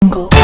jungle.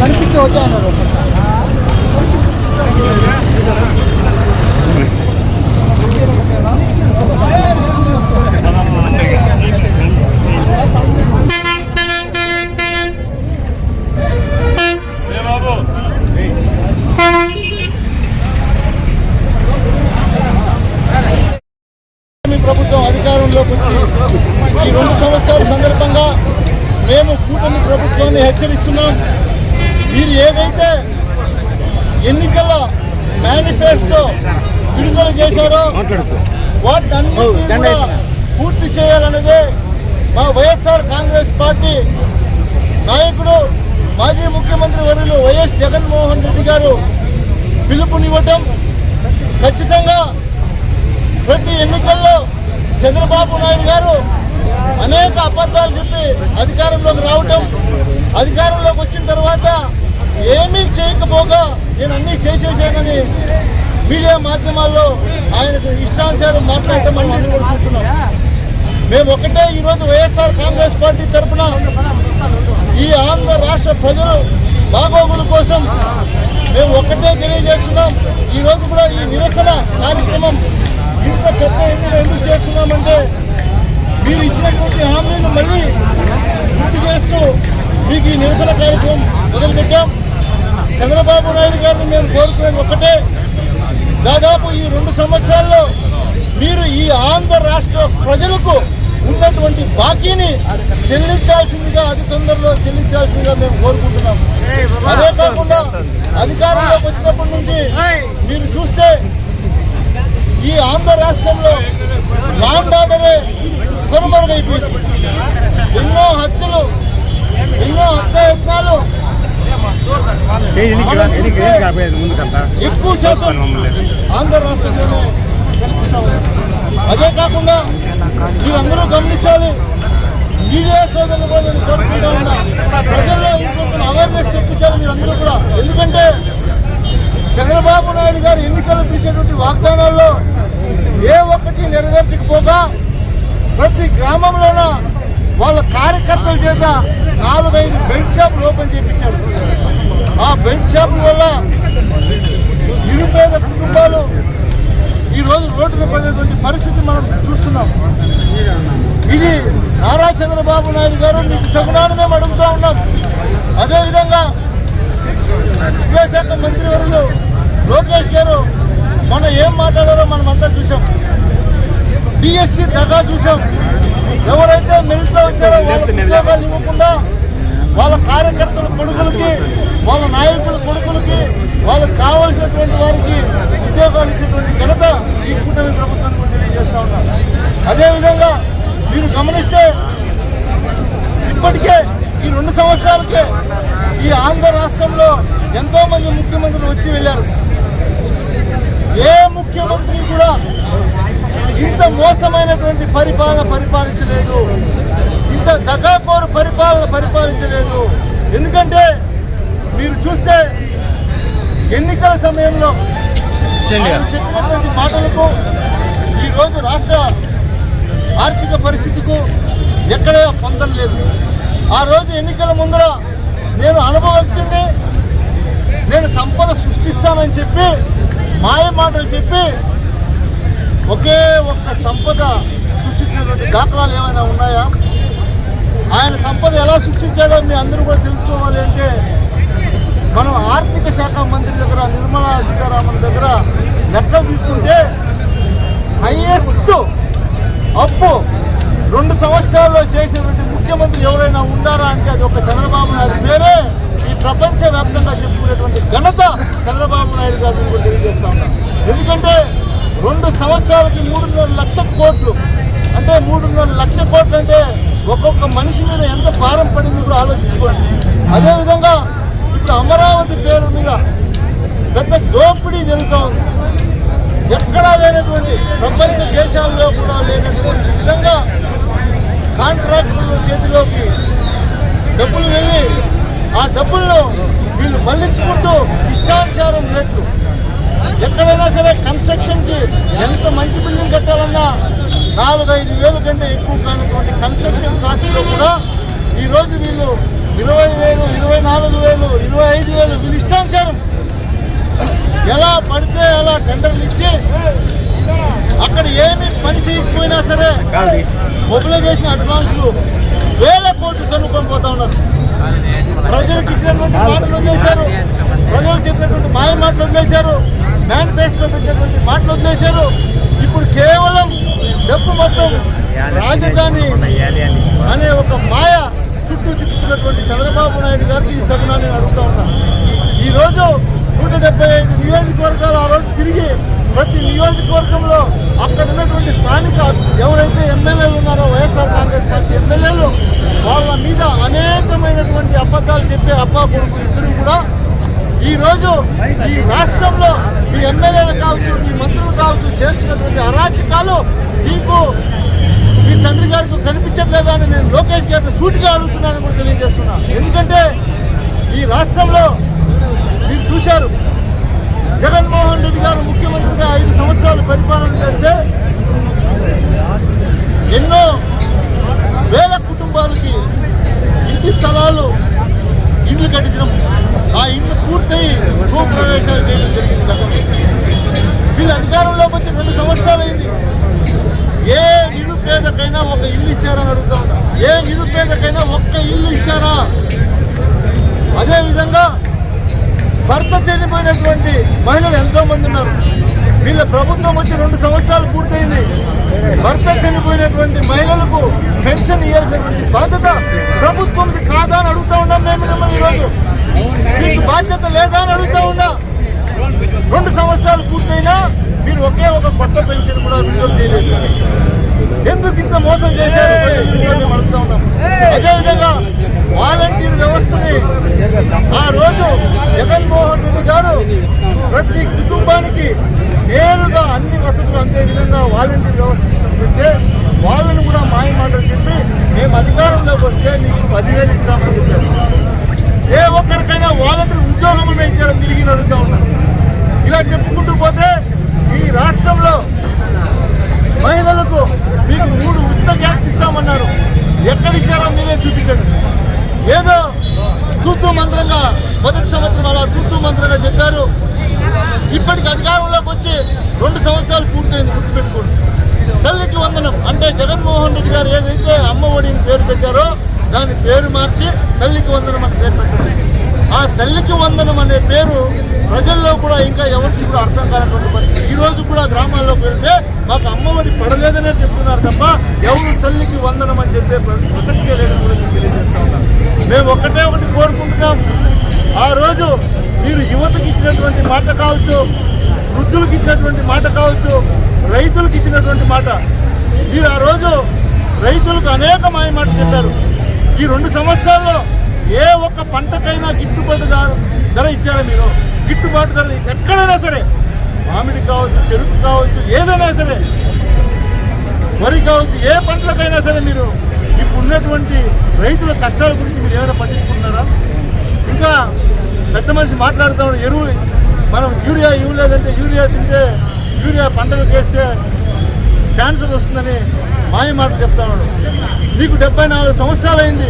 కనిపించి వచ్చాను. ప్రభుత్వం అధికారంలోకి వచ్చి ఈ 2 సంవత్సరాల సందర్భంగా మేము కూటమి ప్రభుత్వాన్ని హెచ్చరిస్తున్నాం. మీరు ఏదైతే ఎన్నికల మేనిఫెస్టో విడుదల చేశారో వాటిని పూర్తి చేయాలన్నదే మా వైఎస్ఆర్ కాంగ్రెస్ పార్టీ నాయకుడు మాజీ ముఖ్యమంత్రి వర్యులు వైఎస్ జగన్మోహన్ రెడ్డి గారు పిలుపునివ్వటం. ఖచ్చితంగా ప్రతి ఎన్నికల్లో చంద్రబాబు నాయుడు గారు అనేక అబద్ధాలు చెప్పి అధికారంలోకి రావటం, అధికారంలోకి వచ్చిన తర్వాత ఏమీ చేయకపోగా నేను అన్నీ చేసేసానని మీడియా మాధ్యమాల్లో ఆయనకు ఇష్టానుసారం మాట్లాడటం మనం అందరూ కూడా చూస్తున్నాం. మేము ఒకటే ఈరోజు వైఎస్ఆర్ కాంగ్రెస్ పార్టీ తరఫున ఈ ఆంధ్ర రాష్ట్ర ప్రజలు బాగోగుల కోసం మేము ఒక్కటే తెలియజేస్తున్నాం. ఈరోజు కూడా ఈ నిరసన కార్యక్రమం ఇంత పెద్ద ఎత్తున ఎందుకు చేస్తున్నామంటే మీరు ఇచ్చినటువంటి హామీలు మళ్ళీ గుర్తు చేస్తూ మీకు ఈ నిరసన కార్యక్రమం మొదలుపెట్టాం. చంద్రబాబు నాయుడు గారిని మేము కోరుకునేది ఒక్కటే, దాదాపు ఈ 2 సంవత్సరాల్లో మీరు ఈ ఆంధ్ర రాష్ట్ర ప్రజలకు ఉన్నటువంటి బాకీని చెల్లించాల్సిందిగా అతి తొందరలో చెల్లించాల్సిందిగా మేము కోరుకుంటున్నాం. అదే కాకుండా అధికారంలోకి వచ్చినప్పటి నుంచి మీరు చూస్తే ఈ ఆంధ్ర రాష్ట్రంలో లాండ్ ఆర్డరే కొనుమరుగైపోయింది. ఎన్నో హత్యలు, ఎన్నో హత్యాయత్నాలు ఎక్కువ శాతం ఆంధ్ర రాష్ట్రంలోనే కనిపిస్తాము. అదే కాకుండా మీరందరూ గమనించాలి, మీడియా సోదరులు కూడా నేను కోరుకుంటూ ఉన్నా, ప్రజల్లో ఇంకొంచెం అవేర్నెస్ తెప్పించాలి మీరందరూ కూడా. ఎందుకంటే చంద్రబాబు నాయుడు గారు ఎన్నికలు పిలిచేటువంటి వాగ్దానాల్లో ఏ ఒక్కటి నెరవేర్చకపోగా ప్రతి గ్రామంలోన వాళ్ళ కార్యకర్తల చేత 4-5 బెల్ట్ షాపులు ఓపెన్ చేయించారు. ఆ బెల్ట్ షాపుల వల్ల నిరుపేద కుటుంబాలు ఈరోజు రోడ్డున పడేటువంటి పరిస్థితి మనం చూస్తున్నాం. ఇది నారా చంద్రబాబు నాయుడు గారు మీకు తగునాన్ని మేము అడుగుతూ ఉన్నాం. అదేవిధంగా విద్యాశాఖ మంత్రి వర్యులు లోకేష్ గారు మొన్న ఏం మాట్లాడారో మనమంతా చూసాం. డిఎస్సి దగా చూసాం. ఎవరైతే మెరిట్లో వచ్చారో వాళ్ళకి ఉద్యోగాలు ఇవ్వకుండా వాళ్ళ కార్యకర్తల కొడుకులకి, వాళ్ళ నాయకుల కొడుకులకి, వాళ్ళకి కావాల్సినటువంటి వారికి ఉద్యోగాలు ఇచ్చేటువంటి ఘనత ఈ కూటమి ప్రభుత్వానికి కూడా తెలియజేస్తా ఉన్నారు. అదేవిధంగా మీరు గమనిస్తే ఇప్పటికే ఈ 2 సంవత్సరాలకే ఈ ఆంధ్ర రాష్ట్రంలో ఎంతో మంది ముఖ్యమంత్రులు వచ్చి వెళ్ళారు. ఏ ముఖ్యమంత్రి కూడా ఇంత మోసమైనటువంటి పరిపాలన పరిపాలించలేదు, ఇంత దగాకోరు పరిపాలించలేదు. ఎందుకంటే మీరు చూస్తే ఎన్నికల సమయంలో చెప్పినటువంటి మాటలకు ఈరోజు రాష్ట్ర ఆర్థిక పరిస్థితికు ఎక్కడ పొందడం లేదు. ఆ రోజు ఎన్నికల ముందర నేను అనుభవజ్ఞుడిని, నేను సంపద సృష్టిస్తానని చెప్పి మాయ మాటలు చెప్పి ఒకే ఒక్క సంపద సృష్టించినటువంటి దాఖలాలు ఏమైనా ఉన్నాయా? ఆయన సంపద ఎలా సృష్టించాడో మీ అందరూ కూడా తెలుసుకోవాలి. అంటే మనం ఆర్థిక శాఖ మంత్రి దగ్గర, నిర్మలా సీతారామన్ దగ్గర లెక్కలు తీసుకుంటే హైయెస్ట్ అప్పు 2 సంవత్సరాల్లో చేసినటువంటి ముఖ్యమంత్రి ఎవరైనా ఉన్నారా అంటే అది ఒక చంద్రబాబు నాయుడు పేరే ఈ ప్రపంచవ్యాప్తంగా చెప్పుకునేటువంటి ఘనత చంద్రబాబు నాయుడు గారిని కూడా తెలియజేస్తా ఉన్నాం. ఎందుకంటే 2 సంవత్సరాలకి 3.5 లక్షల కోట్లు అంటే 3.5 లక్షల కోట్లు అంటే ఒక్కొక్క మనిషి మీద ఎంత భారం పడింది కూడా ఆలోచించుకోండి. అదేవిధంగా ఇప్పుడు అమరావతి పేరు మీద పెద్ద దోపిడీ జరుగుతూ ఉంది. ఎక్కడా లేనటువంటి, ప్రపంచ దేశాల్లో కూడా లేనటువంటి విధంగా కాంట్రాక్టుల చేతిలోకి డబ్బులు వెళ్ళి ఆ డబ్బులను వీళ్ళు మళ్లించుకుంటూ ఇష్టానుసారం రేట్లు 4-5 వేల కంటే ఎక్కువ కానటువంటి కన్స్ట్రక్షన్ కాస్ట్లో కూడా ఈరోజు వీళ్ళు 20,000, 24,000, 25,000 వీళ్ళు ఇష్టానుసారం ఎలా పడితే అలా టెండర్లు ఇచ్చి అక్కడ ఏమి పని చేయకపోయినా సరే మొబిలైజేషన్ అడ్వాన్స్లు వేల కోట్లు కనుక్కొని పోతా ఉన్నారు. ప్రజలకు ఇచ్చినటువంటి మాటలు వదిలేశారు, ప్రజలకు చెప్పినటువంటి మాయ మాటలు వదిలేశారు, మేనిఫెస్టో పెట్టినటువంటి మాటలు వదిలేశారు. ఇప్పుడు కేవలం డబ్బు మొత్తం రాజధాని అనే ఒక మాయ చుట్టూ తిప్పుతున్నటువంటి చంద్రబాబు నాయుడు గారికి ఇది తగునని అడుగుతా ఉన్నాను. ఈరోజు 175 నియోజకవర్గాలు ఆ రోజు తిరిగి ప్రతి నియోజకవర్గంలో అక్కడ ఉన్నటువంటి స్థానిక ఎవరైతే ఎమ్మెల్యేలు ఉన్నారో వైఎస్ఆర్ కాంగ్రెస్ పార్టీ ఎమ్మెల్యేలు వాళ్ళ మీద అనేకమైనటువంటి అబద్ధాలు చెప్పే అబ్బా కొడుకు ఇద్దరు కూడా ఈరోజు ఈ రాష్ట్రంలో మీ ఎమ్మెల్యేలు కావచ్చు, మీ మంత్రులు కావచ్చు చేస్తున్నటువంటి అరాచకాలు మీకు మీ తండ్రి గారికి కనిపించట్లేదా అని నేను లోకేష్ గారిని సూటిగా అడుగుతున్నానని కూడా తెలియజేస్తున్నా. ఎందుకంటే ఈ రాష్ట్రంలో మీరు చూశారు, జగన్మోహన్ రెడ్డి గారు ముఖ్యమంత్రిగా 5 సంవత్సరాలు పరిపాలన చేస్తే ఎన్నో వేల కుటుంబాలకి ఇంటి స్థలాలు ఇండ్లు కట్టించడం, ఆ ఇండ్లు పూర్తయి గృహప్రవేశాలు చేయడం జరిగింది గతంలో. వీళ్ళు అధికారంలోకి వచ్చి 2 సంవత్సరాలు అయింది. ఏ నిరుపేదకైనా ఒక ఇల్లు ఇచ్చారని అడుగుతా ఉన్నా. ఏ నిరుపేదకైనా ఒక్క ఇల్లు ఇచ్చారా? అదేవిధంగా భర్త చనిపోయినటువంటి మహిళలు ఎంతో మంది ఉన్నారు. వీళ్ళ ప్రభుత్వం వచ్చి 2 సంవత్సరాలు పూర్తయింది. భర్త చనిపోయినటువంటి మహిళలకు పెన్షన్ ఇవ్వాల్సినటువంటి బాధ్యత ప్రభుత్వంది కాదా అని అడుగుతా ఉన్నాం మేము మిమ్మల్ని. ఈరోజు మీకు బాధ్యత లేదా అని అడుగుతా ఉన్నా. 2 సంవత్సరాలు పూర్తయినా మీరు ఒకే ఒక కొత్త పెన్షన్ కూడా విడుదల చేయలేదు. ఎందుకు ఇంత మోసం చేశారు ప్రజలు కూడా మేము అడుగుతా ఉన్నాం. అదేవిధంగా వాలంటీర్ వ్యవస్థని ఆ రోజు జగన్మోహన్ రెడ్డి గారు ప్రతి కుటుంబానికి నేరుగా అన్ని వసతులు అందే విధంగా వాలంటీర్ వ్యవస్థ తీసుకుంటుంటే వాళ్ళను కూడా మాయ మాటలు చెప్పి మేము అధికారంలోకి వస్తే మీకు 10,000 ఇస్తామని చెప్పారు. ఏ ఒక్కరికైనా వాలంటీర్ ఉద్యోగం ఇచ్చారని తిరిగి అడుగుతా ఉన్నాం. ఇలా చెప్పుకుంటూ పోతే ఈ రాష్ట్రంలో మహిళలకు మీకు 3 ఉచిత గ్యాస్ ఇస్తామన్నారు. ఎక్కడిచ్చారో మీరే చూపించండి. ఏదో తూతూ మంత్రంగా మొదటి సంవత్సరం అలా తూతూ మంత్రంగా చెప్పారు. ఇప్పటికి అధికారంలోకి వచ్చి 2 సంవత్సరాలు పూర్తయింది. గుర్తుపెట్టుకోండి, తల్లికి వందనం అంటే జగన్మోహన్ రెడ్డి గారు ఏదైతే అమ్మ ఒడిని పేరు పెట్టారో దాని పేరు మార్చి తల్లికి వందనం అని పేరు పెట్టండి. ఆ తల్లికి వందనం అనే పేరు ప్రజల్లో కూడా ఇంకా ఎవరికి కూడా అర్థం కానటువంటి పరిస్థితి. ఈ రోజు కూడా గ్రామాల్లోకి వెళ్తే మాకు అమ్మఒడి పడలేదనే చెప్తున్నారు తప్ప ఎవరు తల్లికి వందనం అని చెప్పే ప్రసక్తే లేదని కూడా మీకు తెలియజేస్తా ఉన్నాం. మేము ఒకటి కోరుకుంటున్నాం. ఆ రోజు మీరు యువతకి ఇచ్చినటువంటి మాట కావచ్చు, వృద్ధులకు ఇచ్చినటువంటి మాట కావచ్చు, రైతులకు ఇచ్చినటువంటి మాట, మీరు ఆ రోజు రైతులకు అనేక మాయ మాట చెప్పారు. ఈ 2 సంవత్సరాల్లో ఏ ఒక్క పంటకైనా గిట్టుబాటు ధర ఇచ్చారా? మీరు గిట్టుబాటు ధర ఎక్కడైనా సరే, మామిడి కావచ్చు, చెరుకు కావచ్చు, ఏదైనా సరే, వరి కావచ్చు, ఏ పంటలకైనా సరే మీరు ఇప్పుడు ఉన్నటువంటి రైతుల కష్టాల గురించి మీరు ఏమైనా పట్టించుకుంటున్నారా? ఇంకా పెద్ద మనిషి మాట్లాడుతున్నాడు, ఎరువు మనం యూరియా ఇవ్వలేదంటే యూరియా తింటే యూరియా పంటలకు వేస్తే క్యాన్సర్ వస్తుందని మాయ మాటలు చెప్తున్నాడు. మీకు 74 సంవత్సరాలు అయింది.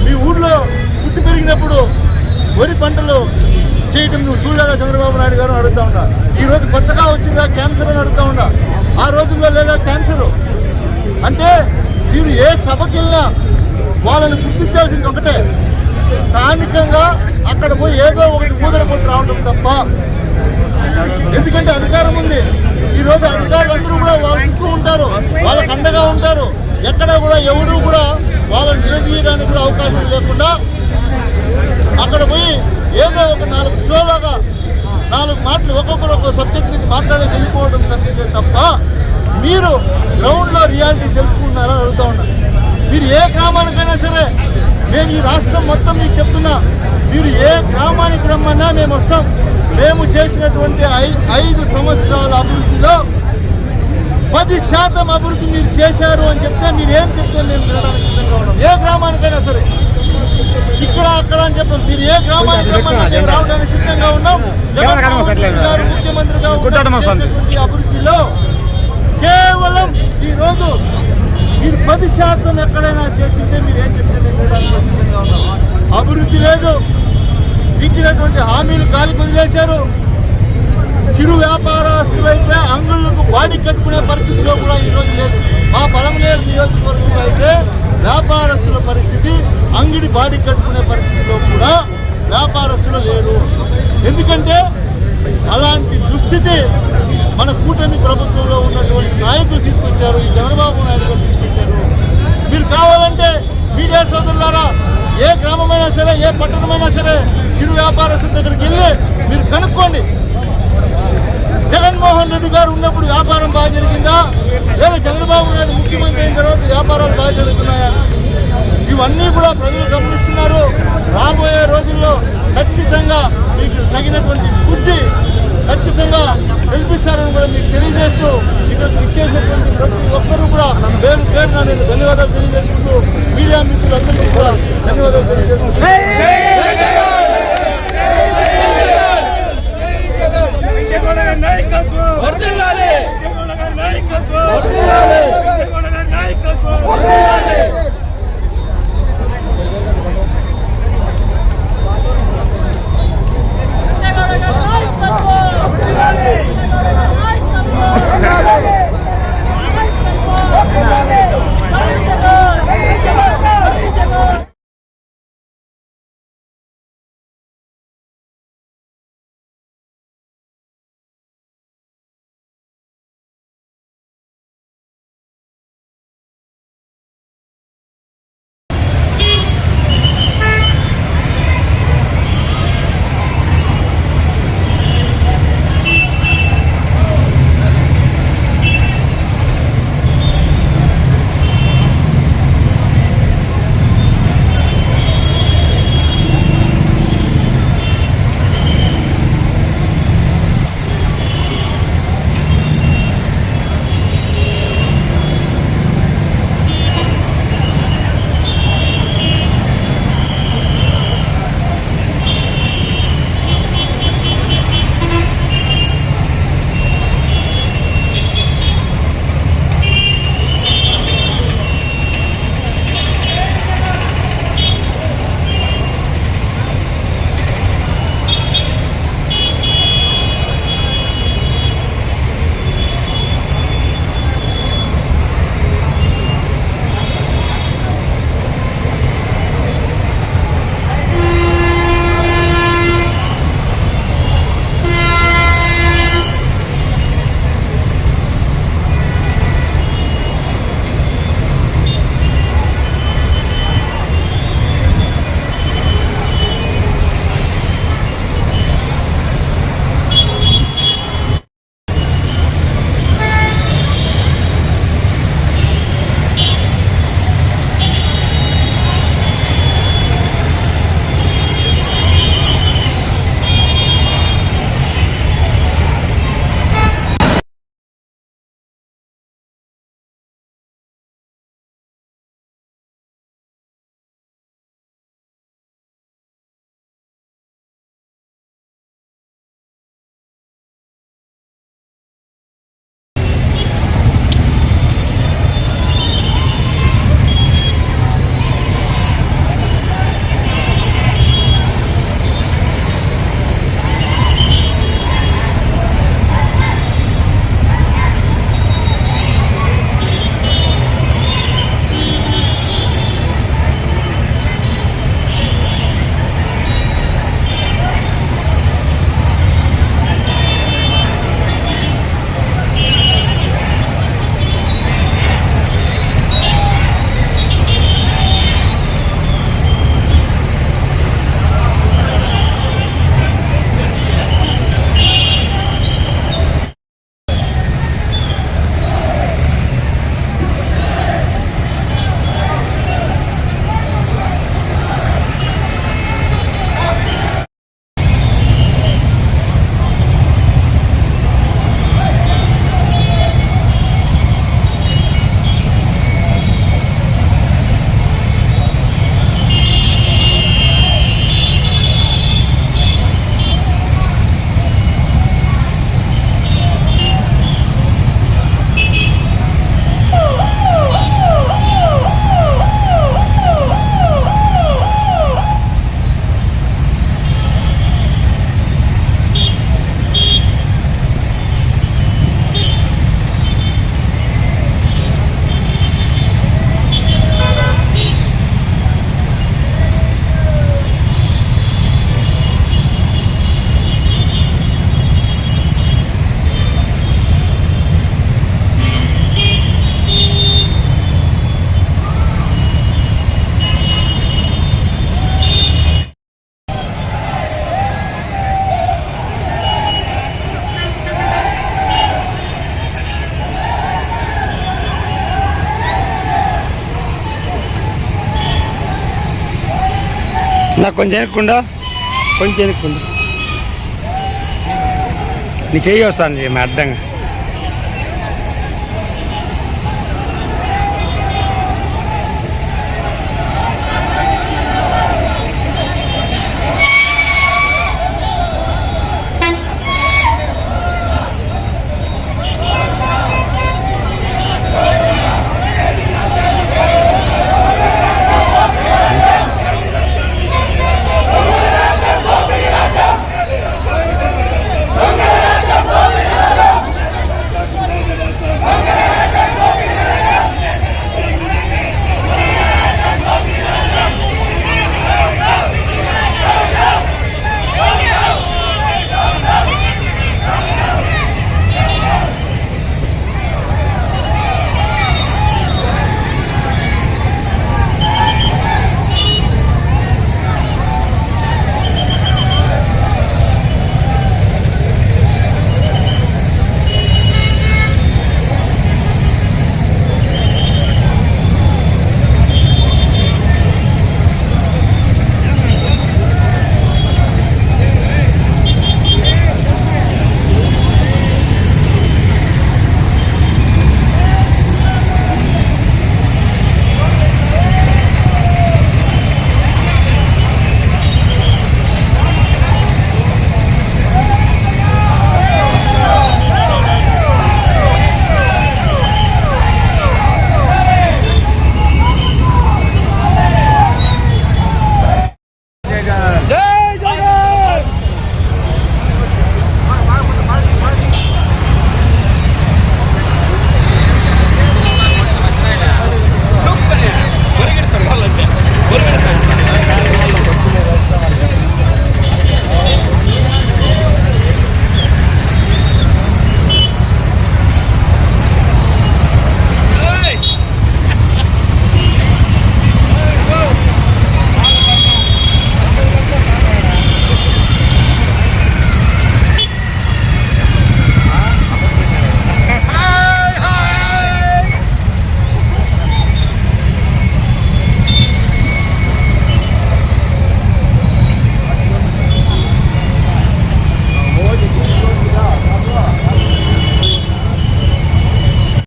మీ ఊళ్ళో పుట్టి పెరిగినప్పుడు వరి పంటలు చేయటం నువ్వు చూడలేదా చంద్రబాబు నాయుడు గారు అడుగుతా ఉన్నా. ఈరోజు కొత్తగా వచ్చిందా క్యాన్సర్ అని అడుగుతా ఉన్నా. ఆ రోజుల్లో లేదా క్యాన్సర్ అంటే మీరు ఏ సభకి వెళ్ళినా వాళ్ళని గుర్తించాల్సింది ఒకటే, స్థానికంగా అక్కడ పోయి ఏదో ఒకటి ఊదర కొట్టి రావడం తప్ప. ఎందుకంటే అధికారం ఉంది. ఈరోజు అధికారులు అందరూ కూడా వాళ్ళ చుట్టూ ఉంటారు, వాళ్ళకు అండగా ఉంటారు. ఎక్కడ కూడా ఎవరు కూడా వాళ్ళని నిలదీయడానికి కూడా అవకాశం లేకుండా అక్కడ పోయి ఏదో ఒక 4 షోలాగా 4 మాటలు ఒక్కొక్కరు ఒక్కొక్క సబ్జెక్ట్ మీద మాట్లాడేసి వెళ్ళిపోవడం తప్పితే తప్ప మీరు గ్రౌండ్లో రియాలిటీ తెలుసుకుంటున్నారని అడుగుతా ఉన్నారు. మీరు ఏ గ్రామానికైనా సరే, మేము ఈ రాష్ట్రం మొత్తం మీకు చెప్తున్నా, మీరు ఏ గ్రామానికి రమ్మన్నా మేము వస్తాం. మేము చేసినటువంటి 5 సంవత్సరాల అభివృద్ధిలో 10% అభివృద్ధి మీరు చేశారు అని చెప్తే మీరు ఏం చెప్తే మేము వినడానికి సిద్ధంగా ఉన్నాం. ఏ గ్రామానికైనా సరే, ఇక్కడ అక్కడ అని చెప్పాం. మీరు ఏ గ్రామానికి రమ్మన్నా మేము రావడానికి సిద్ధంగా ఉన్నాం. జగన్మోహన్ రెడ్డి గారు ముఖ్యమంత్రిగా ఉన్నటువంటి అభివృద్ధిలో కేవలం ఈరోజు మీరు 10% ఎక్కడైనా చేసింటే మీరు ఏం చెప్తే నేను చేయడానికి సిద్ధంగా ఉన్నాం. అభివృద్ధి లేదు, ఇచ్చినటువంటి హామీలు గాలికి వదిలేశారు. చిరు వ్యాపారస్తులైతే అంగళ్ళకు బాడీ కట్టుకునే పరిస్థితిలో కూడా ఈరోజు లేదు. మా పలమనేరు నియోజకవర్గంలో అయితే వ్యాపారస్తుల పరిస్థితి అంగడి బాడీ కట్టుకునే పరిస్థితిలో కూడా వ్యాపారస్తులు లేరు. ఎందుకంటే అలాంటి దుస్థితి మన కూటమి ప్రభుత్వంలో ఉన్నటువంటి నాయకులు తీసుకొచ్చారు. ఈ చంద్రబాబు నాయుడు గారు తీసుకొచ్చారు. మీరు కావాలంటే మీడియా సోదరులారా, ఏ గ్రామమైనా సరే, ఏ పట్టణమైనా సరే, చిరు వ్యాపారస్తుల దగ్గరికి వెళ్ళి మీరు కనుక్కోండి. జగన్మోహన్ రెడ్డి గారు ఉన్నప్పుడు వ్యాపారం బాగా జరిగిందా, లేదా చంద్రబాబు నాయుడు ముఖ్యమంత్రి అయిన తర్వాత వ్యాపారాలు బాగా జరుగుతున్నాయా? ఇవన్నీ కూడా ప్రజలు గమనిస్తున్నారు. రాబోయే రోజుల్లో ఖచ్చితంగా మీకు తగినటువంటి బుద్ధి ఖచ్చితంగా కల్పిస్తారని కూడా మీకు తెలియజేస్తూ, ఇక్కడికి ఇచ్చేసినటువంటి ప్రతి ఒక్కరూ కూడా పేరు పేరున నేను ధన్యవాదాలు తెలియజేసుకుంటూ, మీడియా మిత్రులందరికీ కూడా ధన్యవాదాలు తెలియజేసుకుంటూ నాకు కొంచెం వెనక్కుండా కొంచెం వెనక్కుండా నీ చెయ్యి వస్తాను అడ్డంగా